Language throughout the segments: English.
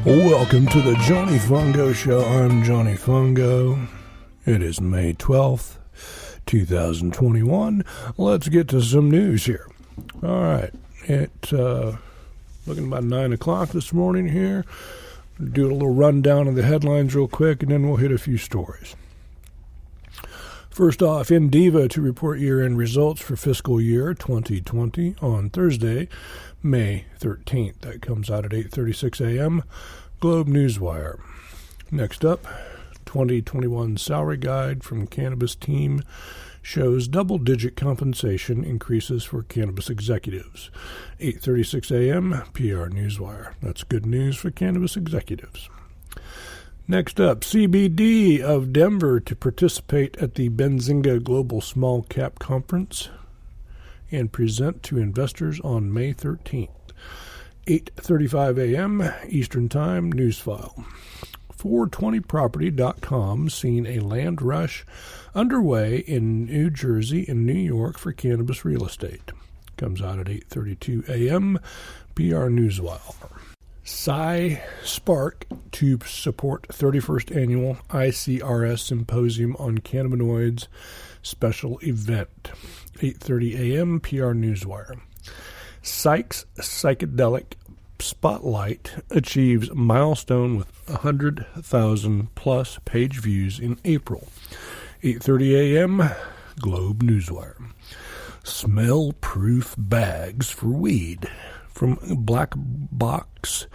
Welcome to the Johnny Fongo Show. I'm Johnny Fongo. It is May 12th, 2021. Let's get to some news here. All right. It's looking about 9 o'clock this morning here. Do a little rundown of the headlines real quick, and then we'll hit a few stories. First off, Indiva to report year-end results for fiscal year 2020 on Thursday, May 13th. That comes out at 8:36 a.m. Globe Newswire. Next up, 2021 salary guide from Cannabis team shows double-digit compensation increases for cannabis executives. 8:36 a.m. PR Newswire. That's good news for cannabis executives. Next up, CBD of Denver to participate at the Benzinga Global Small Cap Conference and present to investors on May 13th. 8:35 a.m. Eastern Time news file. 420property.com seeing a land rush underway in New Jersey and New York for cannabis real estate. Comes out at 8:32 a.m. PR Newswire. Spark to support 31st Annual ICRS Symposium on Cannabinoids special event. 8:30 a.m. PR Newswire. Sykes Psychedelic Spotlight achieves milestone with 100,000 plus page views in April. 8:30 a.m. Globe Newswire. Smell-proof bags for weed from Black Box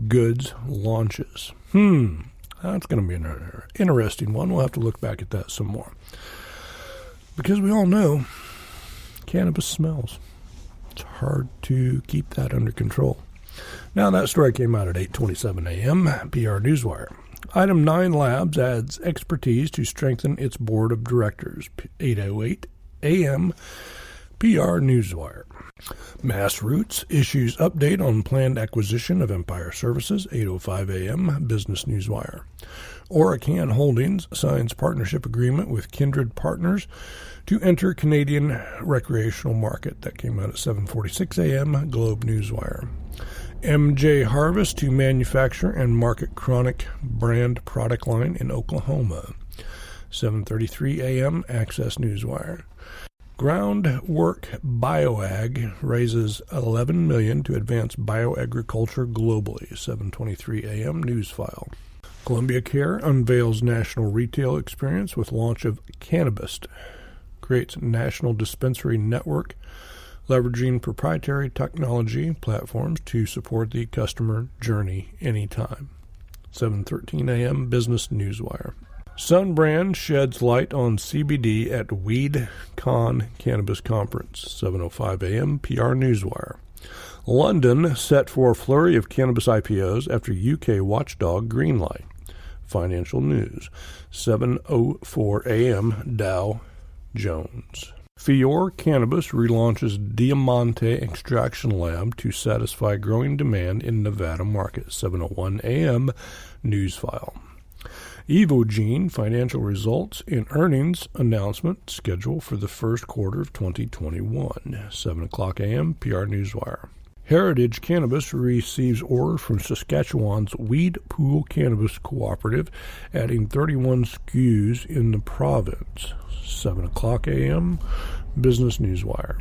Goods launches. That's going to be an interesting one. We'll have to look back at that some more. Because we all know cannabis smells. It's hard to keep that under control. Now that story came out at 8:27 a.m. PR Newswire. Item 9 Labs adds expertise to strengthen its board of directors. 8:08 a.m. PR Newswire. Massroots issues update on planned acquisition of Empire Services. 8:05 a.m. Business Newswire. Oracan Holdings signs partnership agreement with Kindred Partners to enter Canadian recreational market. That came out at 7:46 a.m. Globe Newswire. MJ Harvest to manufacture and market chronic brand product line in Oklahoma. 7:33 a.m. Access Newswire. Groundwork Bioag raises $11 million to advance bioagriculture globally. 7:23 a.m. Newsfile. Columbia Care unveils national retail experience with launch of Cannabis. Creates national dispensary network, leveraging proprietary technology platforms to support the customer journey anytime. 7:13 a.m. Business Newswire. Sunbrand sheds light on CBD at WeedCon Cannabis Conference. 7:05 a.m. PR Newswire. London set for a flurry of cannabis IPOs after UK watchdog greenlight. Financial News. 7:04 a.m. Dow Jones. Fior Cannabis relaunches Diamante Extraction Lab to satisfy growing demand in Nevada market. 7:01 a.m. Newsfile. Evogene financial results and earnings announcement scheduled for the first quarter of 2021. 7 o'clock a.m. PR Newswire. Heritage Cannabis receives order from Saskatchewan's Weed Pool Cannabis Cooperative, adding 31 SKUs in the province. 7 o'clock a.m. Business Newswire.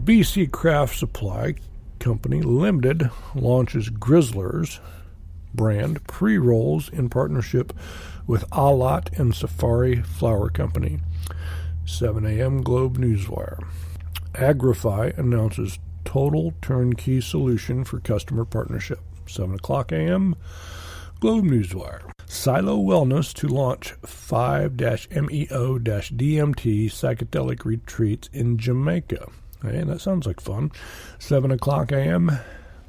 BC Craft Supply Company Limited launches Grizzlers brand pre-rolls in partnership with Alat and Safari Flower Company. 7 a.m. Globe Newswire. Agrify announces total turnkey solution for customer partnership. 7 o'clock a.m. Globe Newswire. Silo Wellness to launch 5-MEO-DMT psychedelic retreats in Jamaica. Hey, that sounds like fun. 7 o'clock a.m.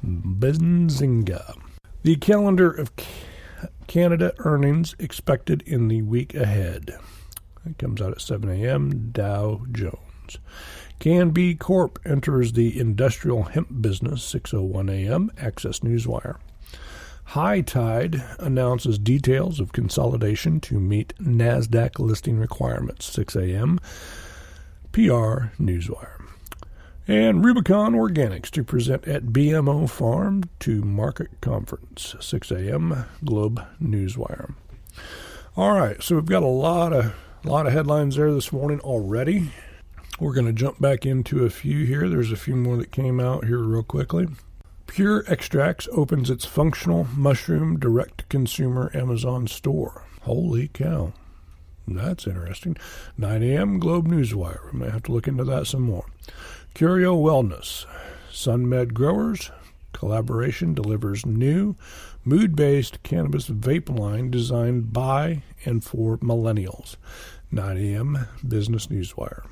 Benzinga. The calendar of Canada earnings expected in the week ahead. It comes out at 7 a.m. Dow Jones. Can-Be Corp enters the industrial hemp business. 6:01 a.m. Access Newswire. High Tide announces details of consolidation to meet NASDAQ listing requirements. 6 a.m. PR Newswire. And Rubicon Organics to present at BMO Farm to Market Conference, 6 a.m. Globe Newswire. All right, so we've got a lot of headlines there this morning already. We're going to jump back into a few here. There's a few more that came out here real quickly. Pure Extracts opens its functional mushroom direct-to-consumer Amazon store. Holy cow. That's interesting. 9 a.m. Globe Newswire. We may have to look into that some more. Curio Wellness. SunMed Growers. Collaboration delivers new, mood-based cannabis vape line designed by and for millennials. 9 a.m. Business Newswire.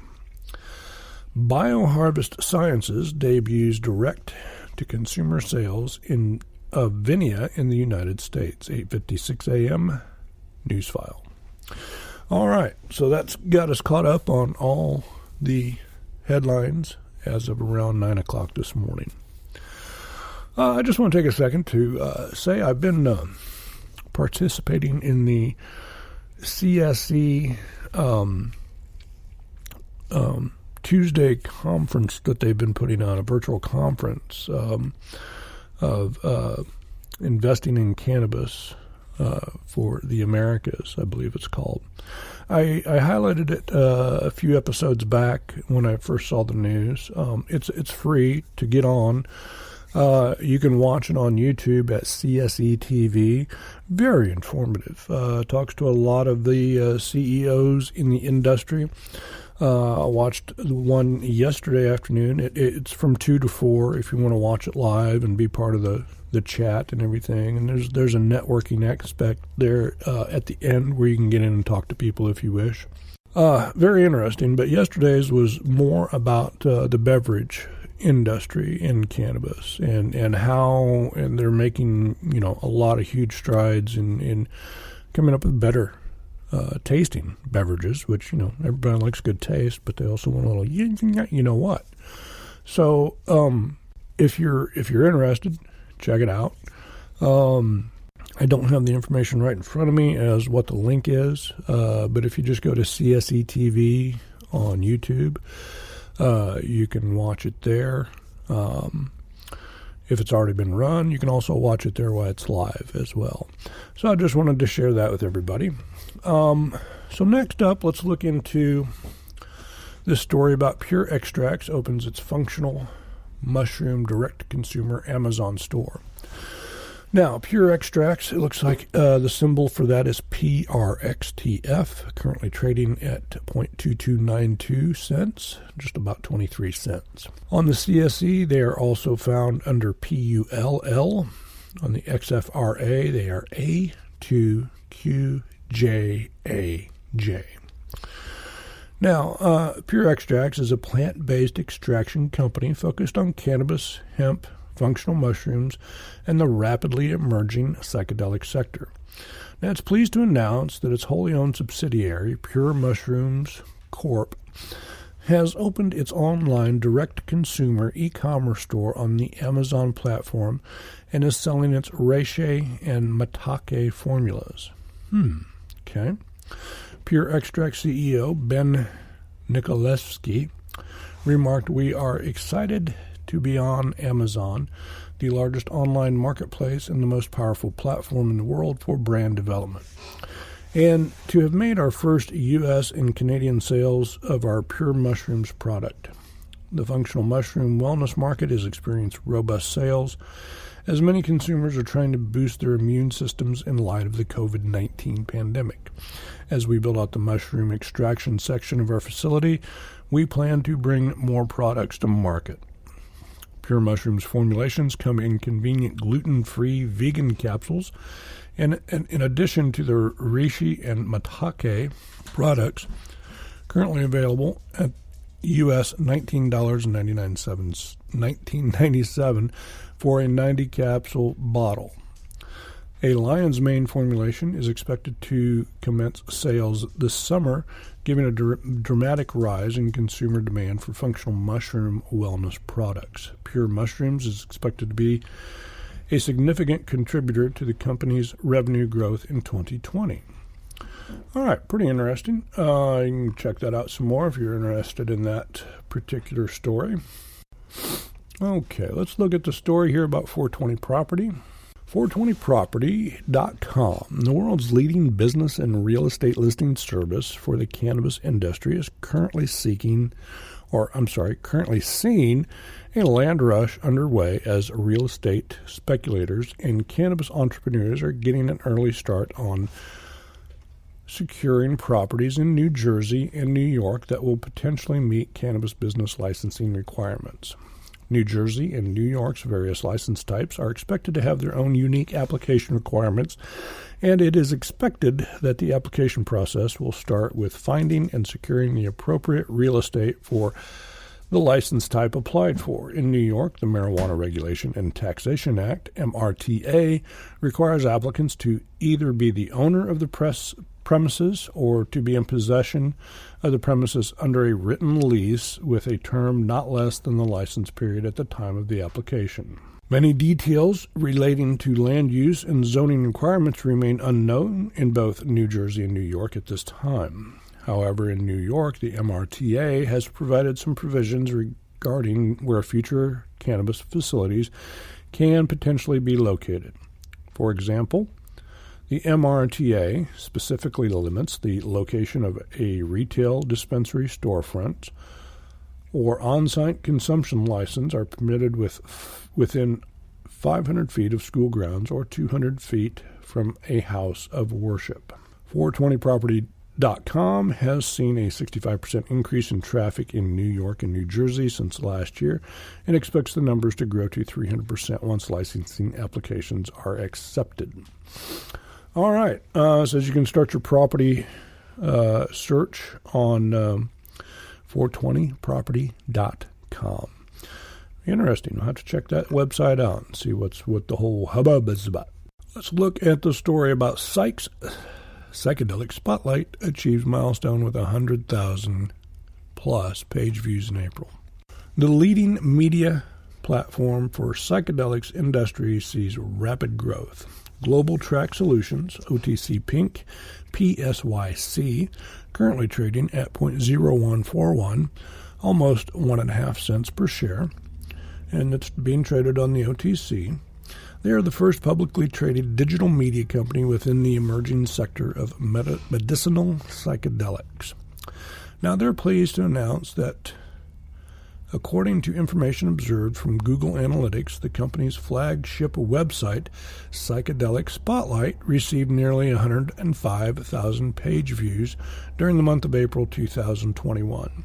BioHarvest Sciences debuts direct-to-consumer sales of Vinia in the United States. 8:56 a.m. Newsfile. All right, so that's got us caught up on all the headlines as of around 9 o'clock this morning. I just want to take a second to say I've been participating in the CSE Tuesday conference that they've been putting on, a virtual conference of investing in cannabis for the Americas, I believe it's called. I highlighted it a few episodes back when I first saw the news. It's free to get on. You can watch it on YouTube at CSE TV. Very informative. Talks to a lot of the CEOs in the industry. I watched the one yesterday afternoon. It's from 2 to 4 if you want to watch it live and be part of the chat and everything. And there's a networking aspect there at the end where you can get in and talk to people if you wish. Very interesting. But yesterday's was more about the beverage industry in cannabis and how they're making a lot of huge strides in coming up with better tasting beverages, which everybody likes good taste, but they also want a little what. So if you're interested, check it out. I don't have the information right in front of me as what the link is, but if you just go to CSE TV on YouTube, you can watch it there. If it's already been run, you can also watch it there while it's live as well. So I just wanted to share that with everybody. So next up, let's look into this story about Pure Extracts opens its functional mushroom direct-to-consumer Amazon store. Now, Pure Extracts, it looks like the symbol for that is PRXTF, currently trading at 0.2292 cents, just about 23 cents. On the CSE, they are also found under PULL. On the XFRA, they are A2QJAJ. Now, Pure Extracts is a plant-based extraction company focused on cannabis, hemp, functional mushrooms, and the rapidly emerging psychedelic sector. Now, it's pleased to announce that its wholly owned subsidiary, Pure Mushrooms Corp., has opened its online direct-to-consumer e-commerce store on the Amazon platform and is selling its reishi and maitake formulas. Okay. Pure Extract CEO Ben Nikolevsky remarked, "We are excited to be on Amazon, the largest online marketplace and the most powerful platform in the world for brand development, and to have made our first U.S. and Canadian sales of our Pure Mushrooms product. The functional mushroom wellness market has experienced robust sales as many consumers are trying to boost their immune systems in light of the COVID-19 pandemic. As we build out the mushroom extraction section of our facility, we plan to bring more products to market. Pure Mushrooms formulations come in convenient gluten-free vegan capsules, and in addition to their reishi and maitake products, currently available at U.S. $19.97 for a 90-capsule bottle. A lion's mane formulation is expected to commence sales this summer, giving a dramatic rise in consumer demand for functional mushroom wellness products. Pure Mushrooms is expected to be a significant contributor to the company's revenue growth in 2020. All right, pretty interesting. You can check that out some more if you're interested in that particular story. Okay, let's look at the story here about 420 Property. 420property.com, the world's leading business and real estate listing service for the cannabis industry, is currently seeing a land rush underway as real estate speculators and cannabis entrepreneurs are getting an early start on securing properties in New Jersey and New York that will potentially meet cannabis business licensing requirements. New Jersey and New York's various license types are expected to have their own unique application requirements, and it is expected that the application process will start with finding and securing the appropriate real estate for the license type applied for. In New York, the Marijuana Regulation and Taxation Act, MRTA, requires applicants to either be the owner of the premises or to be in possession of the premises under a written lease with a term not less than the license period at the time of the application. Many details relating to land use and zoning requirements remain unknown in both New Jersey and New York at this time. However, in New York, the MRTA has provided some provisions regarding where future cannabis facilities can potentially be located. For example, the MRTA specifically limits the location of a retail dispensary storefront or on-site consumption license are permitted within 500 feet of school grounds or 200 feet from a house of worship. 420property.com has seen a 65% increase in traffic in New York and New Jersey since last year and expects the numbers to grow to 300% once licensing applications are accepted. All right, says you can start your property search on 420property.com. Interesting. I'll have to check that website out and see what the whole hubbub is about. Let's look at the story about Sykes Psychedelic Spotlight achieves milestone with 100,000 plus page views in April. The leading media platform for psychedelics industry sees rapid growth. Global Track Solutions, OTC Pink, PSYC, currently trading at 0.0141, almost 1.5 cents per share, and it's being traded on the OTC. They are the first publicly traded digital media company within the emerging sector of medicinal psychedelics. Now, they're pleased to announce that, according to information observed from Google Analytics, the company's flagship website, Psychedelic Spotlight, received nearly 105,000 page views during the month of April 2021,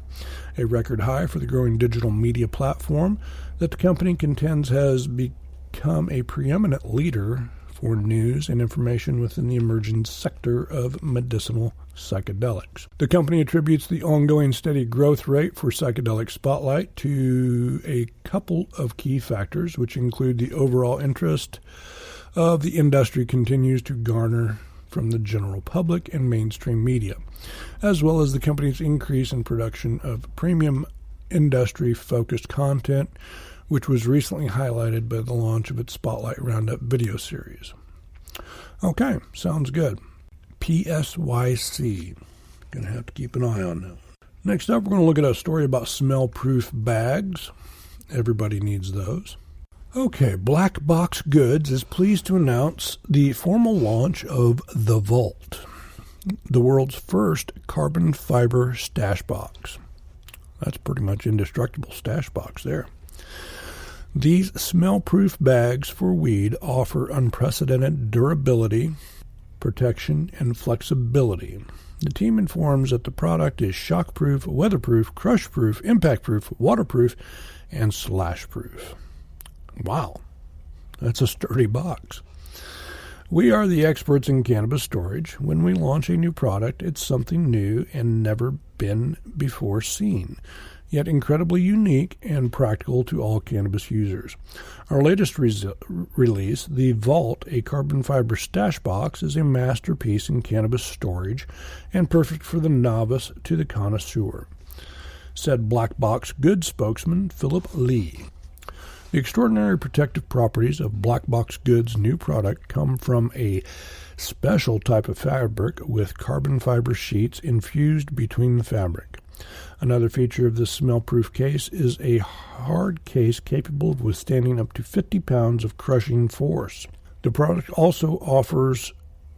a record high for the growing digital media platform that the company contends has become a preeminent leader for news and information within the emerging sector of medicinal psychedelics. The company attributes the ongoing steady growth rate for Psychedelic Spotlight to a couple of key factors, which include the overall interest of the industry continues to garner from the general public and mainstream media, as well as the company's increase in production of premium industry-focused content, which was recently highlighted by the launch of its Spotlight Roundup video series. Okay, sounds good. PSYC. Going to have to keep an eye on that. Next up, we're going to look at a story about smell-proof bags. Everybody needs those. Okay, Black Box Goods is pleased to announce the formal launch of The Vault, the world's first carbon fiber stash box. That's pretty much indestructible stash box there. These smell-proof bags for weed offer unprecedented durability, protection, and flexibility. The team informs that the product is shockproof, weatherproof, crushproof, impactproof, waterproof, and slashproof. Wow, that's a sturdy box. We are the experts in cannabis storage. When we launch a new product, it's something new and never been before seen, yet incredibly unique and practical to all cannabis users. Our latest release, The Vault, a carbon fiber stash box, is a masterpiece in cannabis storage and perfect for the novice to the connoisseur, said Black Box Goods spokesman Philip Lee. The extraordinary protective properties of Black Box Goods' new product come from a special type of fabric with carbon fiber sheets infused between the fabric. Another feature of this smell-proof case is a hard case capable of withstanding up to 50 pounds of crushing force. The product also offers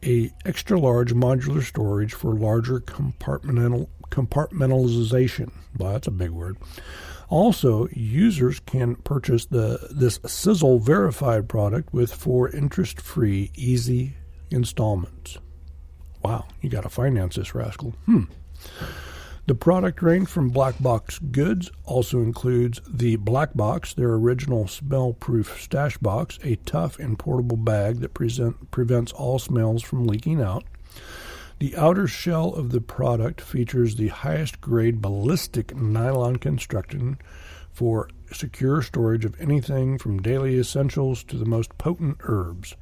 a extra-large modular storage for larger compartmentalization. Well, that's a big word. Also, users can purchase this Sizzle Verified product with 4 interest-free, easy installments. Wow, you got to finance this rascal. The product range from Black Box Goods also includes the Black Box, their original smell-proof stash box, a tough and portable bag that prevents all smells from leaking out. The outer shell of the product features the highest grade ballistic nylon construction for secure storage of anything from daily essentials to the most potent herbs.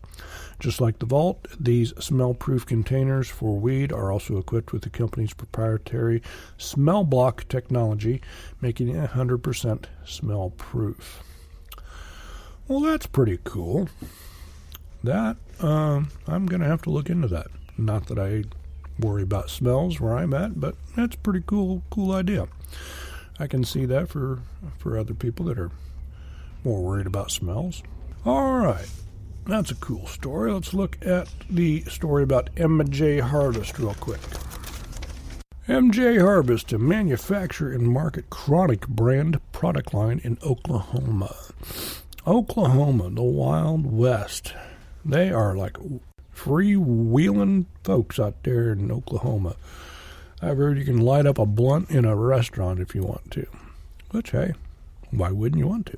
Just like the Vault, these smell-proof containers for weed are also equipped with the company's proprietary smell block technology, making it 100% smell-proof. Well, that's pretty cool. That, I'm going to have to look into that. Not that I worry about smells where I'm at, but that's a pretty cool idea. I can see that for other people that are more worried about smells. All right. That's a cool story. Let's look at the story about MJ Harvest real quick. MJ Harvest to manufacture and market chronic brand product line in Oklahoma. Oklahoma, the Wild West. They are like freewheeling folks out there in Oklahoma. I've heard you can light up a blunt in a restaurant if you want to. Which, hey, why wouldn't you want to?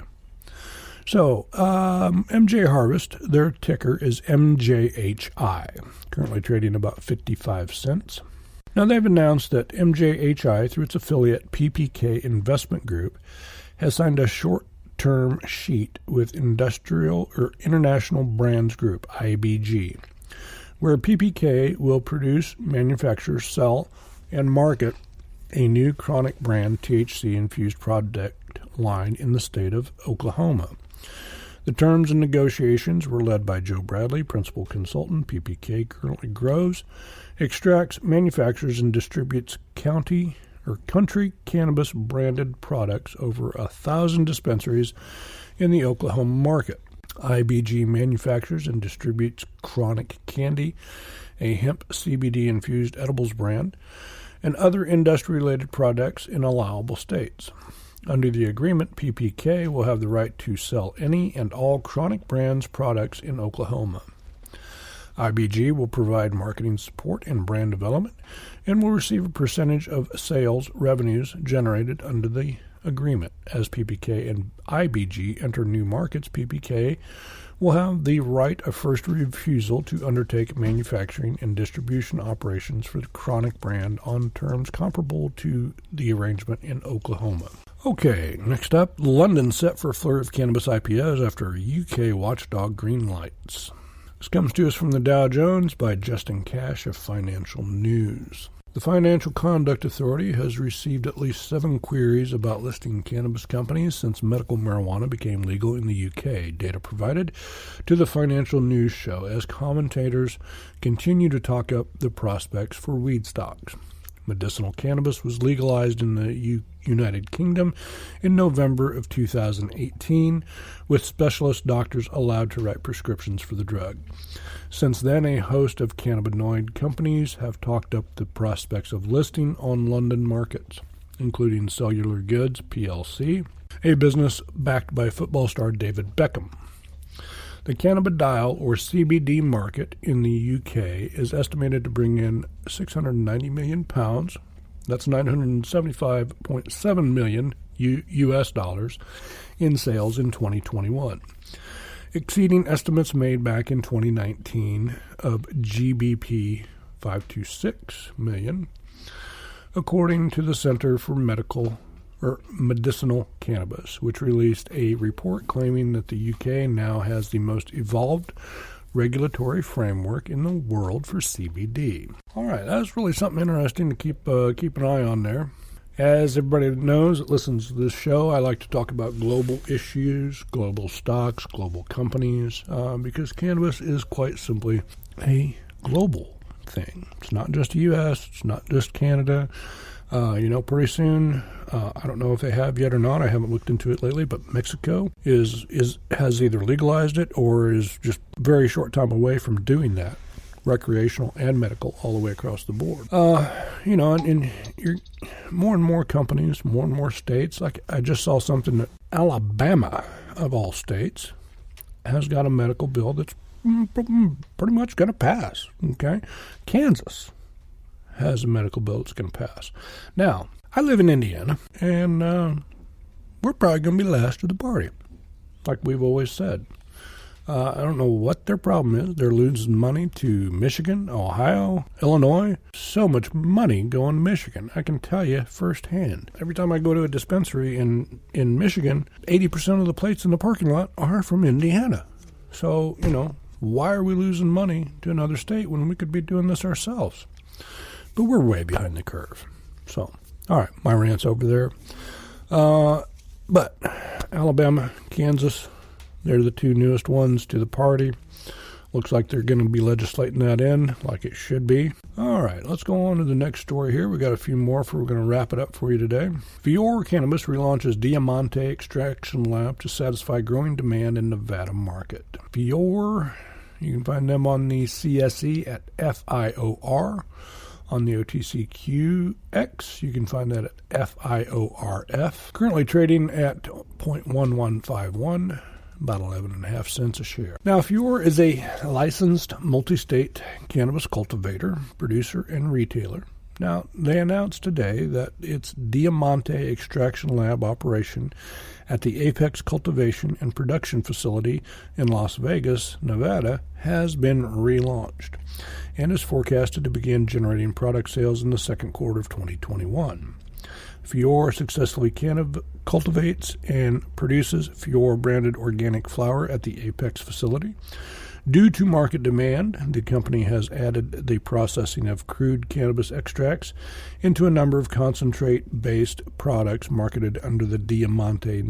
So, MJ Harvest, their ticker is MJHI, currently trading about 55 cents. Now, they've announced that MJHI, through its affiliate PPK Investment Group, has signed a short-term sheet with International Brands Group, IBG, where PPK will produce, manufacture, sell, and market a new chronic brand THC-infused product line in the state of Oklahoma. The terms and negotiations were led by Joe Bradley, principal consultant. PPK currently grows, extracts, manufactures, and distributes country cannabis branded products over 1,000 dispensaries in the Oklahoma market. IBG manufactures and distributes Chronic Candy, a hemp CBD infused edibles brand, and other industry-related products in allowable states. Under the agreement, PPK will have the right to sell any and all Chronic Brands products in Oklahoma. IBG will provide marketing support and brand development and will receive a percentage of sales revenues generated under the agreement. As PPK and IBG enter new markets, PPK will have the right of first refusal to undertake manufacturing and distribution operations for the Chronic brand on terms comparable to the arrangement in Oklahoma. Okay, next up, London set for a flurry of cannabis IPOs after UK watchdog green lights. This comes to us from the Dow Jones by Justin Cash of Financial News. The Financial Conduct Authority has received at least 7 queries about listing cannabis companies since medical marijuana became legal in the UK, data provided to the Financial News Show as commentators continue to talk up the prospects for weed stocks. Medicinal cannabis was legalized in the United Kingdom in November of 2018, with specialist doctors allowed to write prescriptions for the drug. Since then, a host of cannabinoid companies have talked up the prospects of listing on London markets, including Cellular Goods plc, a business backed by football star David Beckham. The cannabidiol, or CBD, market in the UK is estimated to bring in £690 million, that's $975.7 million US dollars, in sales in 2021, exceeding estimates made back in 2019 of GBP 526 million, according to the Center for Medicinal Cannabis, which released a report claiming that the UK now has the most evolved regulatory framework in the world for CBD. All right, that's really something interesting to keep an eye on there. As everybody knows that listens to this show, I like to talk about global issues, global stocks, global companies, because cannabis is quite simply a global thing. It's not just the U.S., it's not just Canada. Pretty soon, I don't know if they have yet or not. I haven't looked into it lately, but Mexico has either legalized it or is just very short time away from doing that, recreational and medical, all the way across the board. And you're more and more companies, more and more states. Like I just saw something that Alabama, of all states, has got a medical bill that's pretty much going to pass. Okay, Kansas has a medical bill that's going to pass. Now, I live in Indiana, and we're probably going to be last to the party, like we've always said. I don't know what their problem is. They're losing money to Michigan, Ohio, Illinois. So much money going to Michigan. I can tell you firsthand. Every time I go to a dispensary in Michigan, 80% of the plates in the parking lot are from Indiana. So, why are we losing money to another state when we could be doing this ourselves? But we're way behind the curve. So, all right, my rant's over there. But Alabama, Kansas, they're the two newest ones to the party. Looks like they're going to be legislating that in like it should be. All right, let's go on to the next story here. We got a few more we're going to wrap it up for you today. Fior Cannabis relaunches Diamante extraction lab to satisfy growing demand in Nevada market. Fior, you can find them on the CSE at FIOR. On the OTCQX, you can find that at FIORF. Currently trading at 0.1151, about 11.5 cents a share. Now, Fior is a licensed multi-state cannabis cultivator, producer, and retailer. Now, they announced today that its Diamante extraction lab operation at the Apex Cultivation and Production Facility in Las Vegas, Nevada, has been relaunched and is forecasted to begin generating product sales in the second quarter of 2021. Fior successfully cultivates and produces Fior-branded organic flower at the Apex facility. Due to market demand, the company has added the processing of crude cannabis extracts into a number of concentrate-based products marketed under the Diamante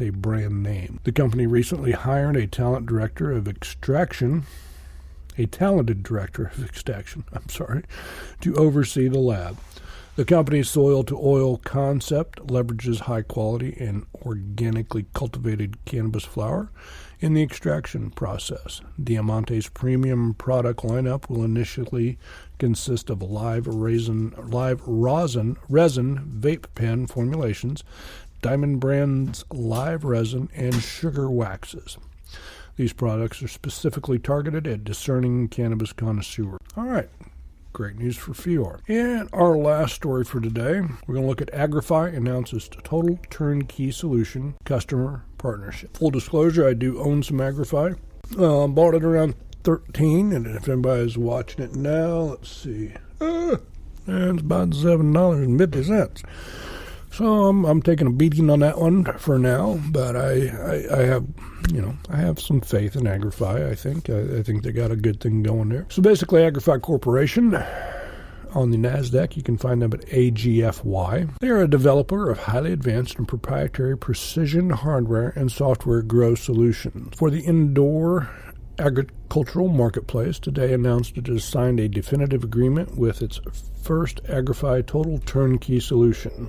brand name. The company recently hired a talented director of extraction, to oversee the lab. The company's soil-to-oil concept leverages high-quality and organically cultivated cannabis flower in the extraction process. Diamante's premium product lineup will initially consist of live rosin vape pen formulations, Diamond Brand's live resin, and sugar waxes. These products are specifically targeted at discerning cannabis connoisseurs. All right. Great news for Fior. And our last story for today, we're going to look at Agrify announces total turnkey solution customer partnership. Full disclosure, I do own some Agrify. Bought it around 13, and if anybody's watching it now, let's see. And it's about $7.50. So I'm taking a beating on that one for now, but I have some faith in Agrify. I think they got a good thing going there. So basically, Agrify Corporation on the NASDAQ, you can find them at AGFY. They are a developer of highly advanced and proprietary precision hardware and software grow solutions for the indoor agricultural marketplace. Today announced it has signed a definitive agreement with its first Agrify total turnkey solution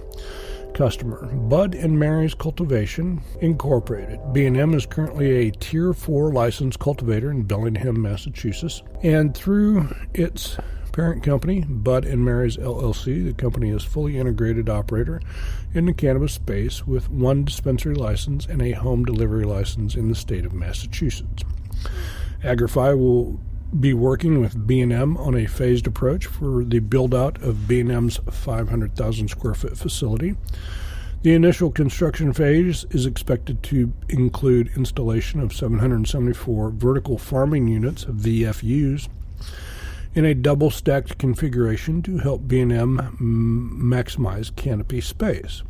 customer, Bud & Mary's Cultivation Incorporated. B&M is currently a Tier 4 licensed cultivator in Bellingham, Massachusetts, and through its parent company, Bud & Mary's LLC, the company is a fully integrated operator in the cannabis space with one dispensary license and a home delivery license in the state of Massachusetts. Agrify will be working with B&M on a phased approach for the build-out of B&M's 500,000 square foot facility. The initial construction phase is expected to include installation of 774 vertical farming units, VFUs, in a double-stacked configuration to help B&M maximize canopy space.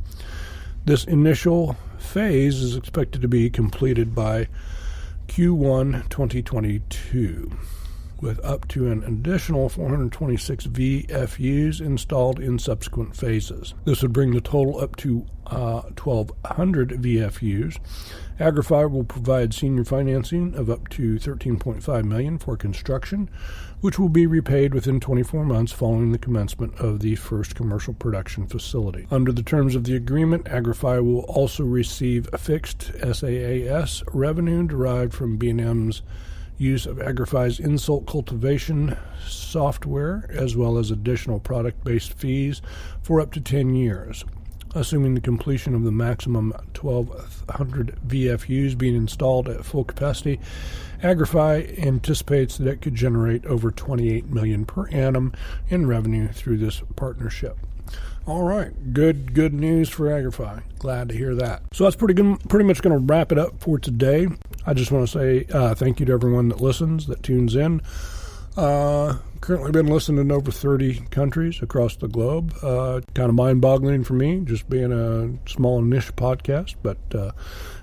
This initial phase is expected to be completed by Q1 2022. with up to an additional 426 VFUs installed in subsequent phases. This would bring the total up to 1,200 VFUs. Agrify will provide senior financing of up to $13.5 million for construction, which will be repaid within 24 months following the commencement of the first commercial production facility. Under the terms of the agreement, Agrify will also receive a fixed SaaS revenue derived from B&M's use of Agrify's insult cultivation software, as well as additional product-based fees for up to 10 years. Assuming the completion of the maximum 1,200 VFUs being installed at full capacity, Agrify anticipates that it could generate over $28 million per annum in revenue through this partnership. All right, good news for Agrify. Glad to hear that. So that's pretty much going to wrap it up for today. I just want to say thank you to everyone that listens, that tunes in. Currently been listening in over 30 countries across the globe. Kind of mind-boggling for me, just being a small niche podcast, but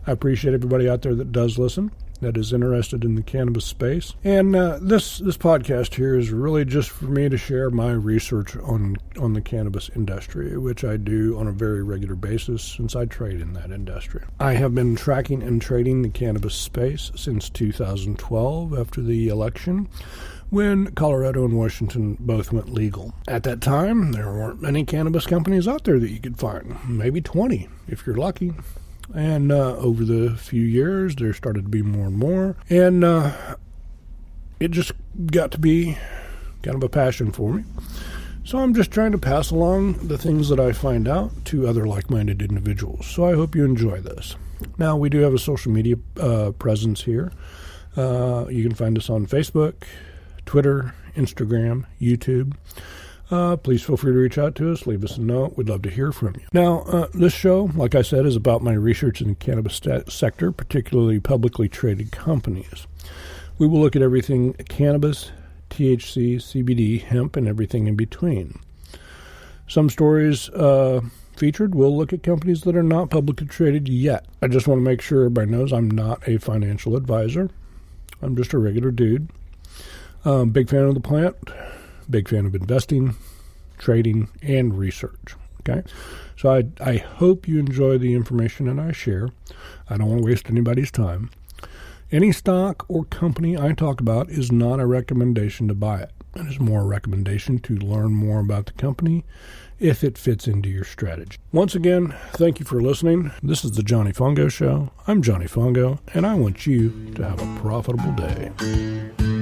I appreciate everybody out there that does listen, that is interested in the cannabis space. And this podcast here is really just for me to share my research on the cannabis industry, which I do on a very regular basis since I trade in that industry. I have been tracking and trading the cannabis space since 2012 after the election, when Colorado and Washington both went legal. At that time, there weren't many cannabis companies out there that you could find, maybe 20 if you're lucky. And over the few years, there started to be more and more, and it just got to be kind of a passion for me. So I'm just trying to pass along the things that I find out to other like-minded individuals. So I hope you enjoy this. Now, we do have a social media presence here. You can find us on Facebook, Twitter, Instagram, YouTube. Please feel free to reach out to us. Leave us a note. We'd love to hear from you. Now, this show, like I said, is about my research in the cannabis sector, particularly publicly traded companies. We will look at everything cannabis, THC, CBD, hemp, and everything in between. Some stories featured will look at companies that are not publicly traded yet. I just want to make sure everybody knows I'm not a financial advisor. I'm just a regular dude. Big fan of the plant, big fan of investing, trading, and research. Okay, so I hope you enjoy the information that I share. I don't want to waste anybody's time. Any stock or company I talk about is not a recommendation to buy it. It is more a recommendation to learn more about the company if it fits into your strategy. Once again, thank you for listening. This is the Johnny Fongo Show. I'm Johnny Fongo, and I want you to have a profitable day.